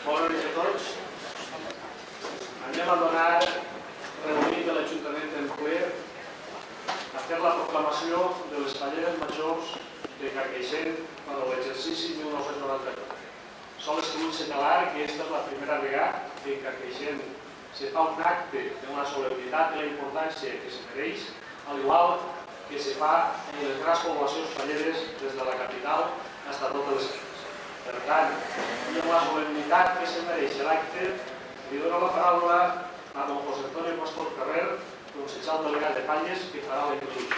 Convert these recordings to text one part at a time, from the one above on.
Bona nit a tots. Anem a donar reunit de l'Ajuntament en ple a fer la proclamació de les falleres majors de Carcaixent per a l'exercici 1994. Sols que vull assenyalar que aquesta és la primera vegada que en Carcaixent se fa un acte d'una solemnitat de la importància que se mereix, al igual que se fa en les grans poblacions falleres des de la capital fins a totes les illes. Per tant, i amb la solemnitat que se mereix l'acte, li dono la paraula a don José Antonio Pastor Carrer, consellero delegat de Falles, que farà la introducció.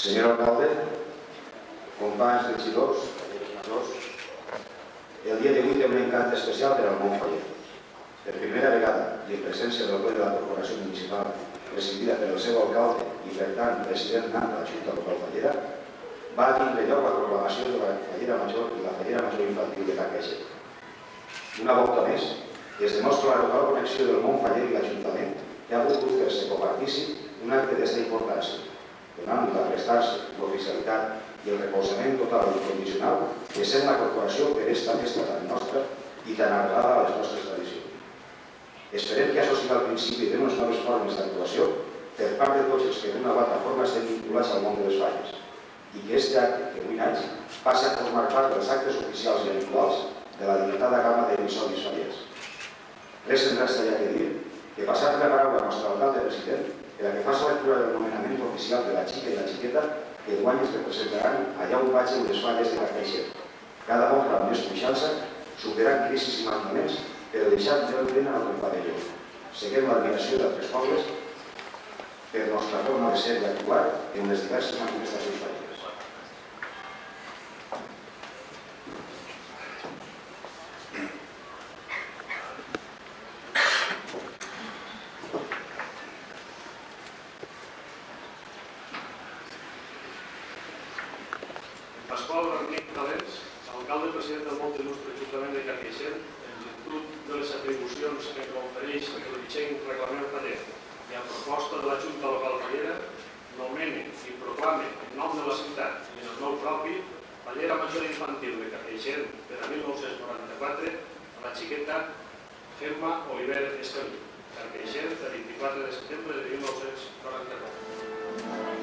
Senyor alcalde, companys regidors, el dia d'avui té un encant especial per al món faller. Per primera vegada, i en presència del ple de la Corporació Municipal, presidida per el seu alcalde i, per tant, president de la Junta Local Fallera, va tindre lloc la proclamació de la Fallera Major i la Fallera Major Infantil de Carcaixent. Una volta més, es demostra la total connexió del món faller i l'Ajuntament que ha volgut fer-se copartícip d'un acte d'esta importància, donant-li la prestància, l'oficialitat i el recolzament total i incondicional que sent la corporació per esta festa tan nostra i tan arrelada a les nostres tradicions. Esperem que això sigui el principi d'unes noves formes d'actuació per part de tots els que d'una o altra forma estem vinculats al món de les falles i que aquest acte, que avui naix, passi a formar part dels actes oficials i habituals de la limitada gamma d'episodis fallers. Res en resta ja que dir que passar la paraula al nostre alcalde president per a que faci lectura del nomenament oficial de la xica i la xiqueta que enguany es representaran allà on vagin les falles de Carcaixent. Cada volta amb més confiança, superant crisis i mandaments, però deixant de l'ordena al pavelló. Seguim l'admiració d'altres pobles per la nostra forma de ser i actuar en les diverses manifestacions falleres. Pasqual Bernich Calens, alcalde president del molt il·lustre Ajuntament de Carcaixent, en virtut de les atribucions que confereix el vigent reglament faller i a proposta de la Junta Local Fallera, nomene i proclame en nom de la ciutat i en el nom propi Fallera Major Infantil de Carcaixent per a 1994 a la xiqueta Gemma Oliver Estelí, Carcaixent, el 24 de setembre de 1994.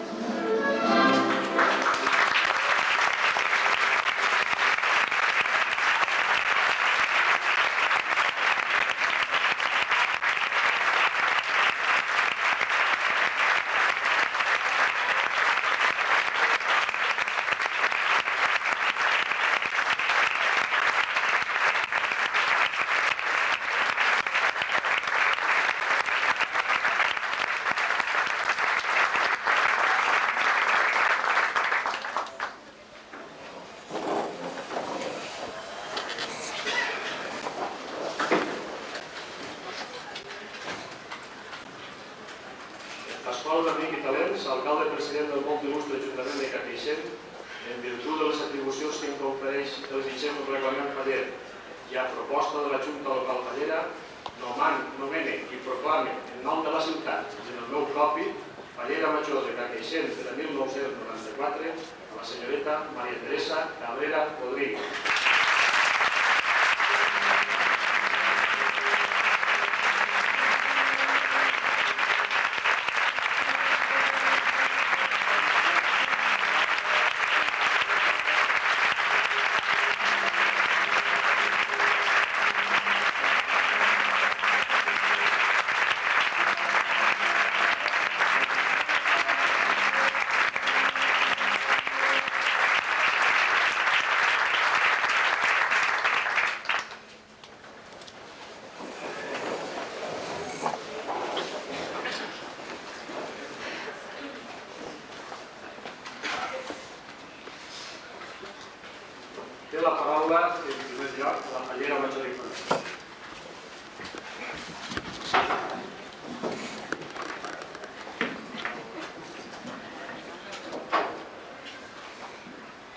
Pasqual Bernich Calens, alcalde president del molt il·lustre Ajuntament de Carcaixent, en virtut de les atribucions que em confereix el vigent reglament faller i a proposta de la Junta Local Fallera, nomene i proclame en nom de la ciutat i en el meu propi Fallera Major de Carcaixent per a 1994 a la senyoreta Maria Teresa Cabrera Rodríguez. Té la paraula, en primer lloc, la Fallera Major Infantil.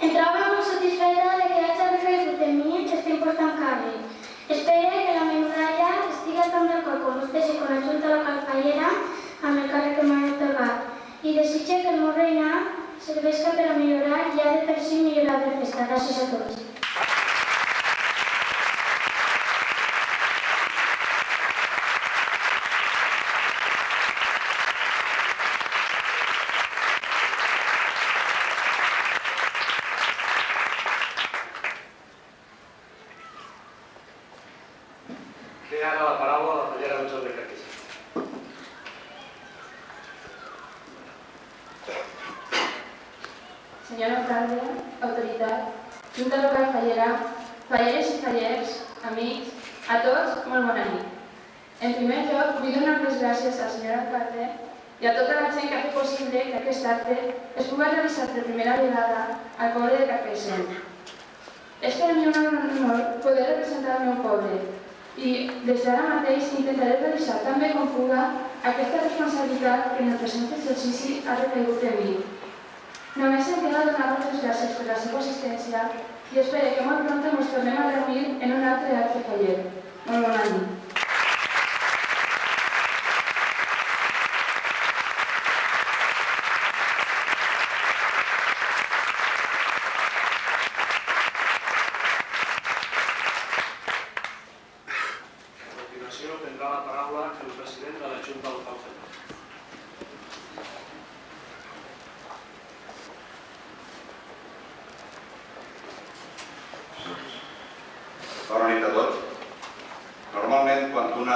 Em trobo molt satisfeta de que haig de Té ara la paraula la Fallera Major de Carcaixent. Senyor alcalde, autoritat, Junta Local Fallera, falleres i fallers, amics, a tots, molt bona nit. En primer lloc, vull donar les gràcies al senyor alcalde i a tota la gent que ha fet possible que aquest acte es pugui realitzar per primera vegada al poble de Carcaixent. És per a mi un honor poder representar el meu poble i des d'ara mateix intentaré realitzar tan bé com puga aquesta responsabilitat que en el present exercici ha recaigut en mi. Només em queda donar-vos les gràcies per la seva assistència i espero que molt prompte ens tornem a reunir en un altre acte faller. Molt bona nit. A continuació tindrà la paraula el president de la Junta Local Fallera. Bona nit a tots. Normalment, quan un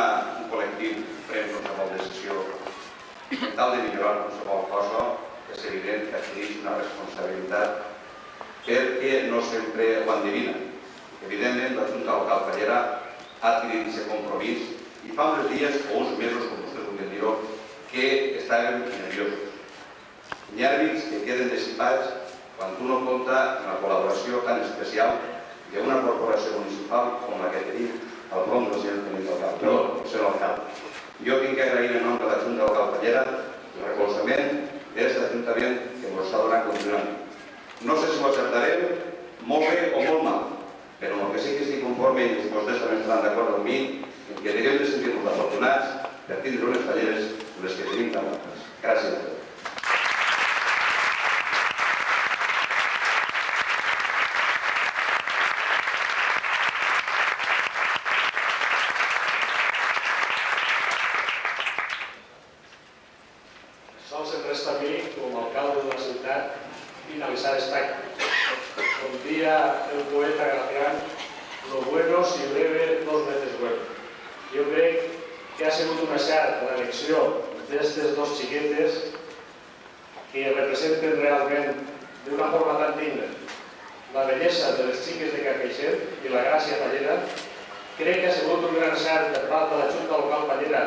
col·lectiu pren qualsevol decisió per tal de millorar qualsevol cosa, és evident que adquireix una responsabilitat perquè no sempre ho endevina. Evidentment, la Junta Local Fallera ha adquirit aquest compromís i fa uns dies o uns mesos, com vostès vulguin dir-ho, que estàvem nerviosos. Nervis que queden dissipats quan un no compta amb la col·laboració tan especial d'una corporació municipal com la que tenim al nom del senyor alcalde. Jo tinc que agrair en nom de la Junta Local Fallera el recolzament d'aquest ajuntament que ens està donant continuament. No sé si ho acertarem molt bé o molt mal, però el que sí que estic conforme i que vostès també estaran d'acord amb mi en que devem de sentir-nos afortunats per tindre unes falleres les que tenim tan altres. Gràcies a tots. Sols em resta a mi, com a alcalde de la ciutat, finalitzar este acte. Com dia el poeta Gracián, lo bueno si breve, dos veces bueno. Jo crec que ha sigut una cert l'elecció d'aquestes dos xiquetes que representen realment d'una forma tan digna la bellesa de les xiques de Carcaixent i la gràcia fallera. Crec que ha sigut un gran cert per part de la Junta Local Fallera,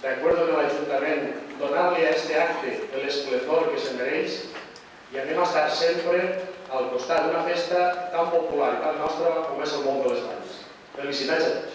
d'acord amb l'Ajuntament, donar-li a aquest acte l'esplendor que se'n mereix i anem a estar sempre al costat d'una festa tan popular i tan nostra com és el món de les valls. Felicitats a tots.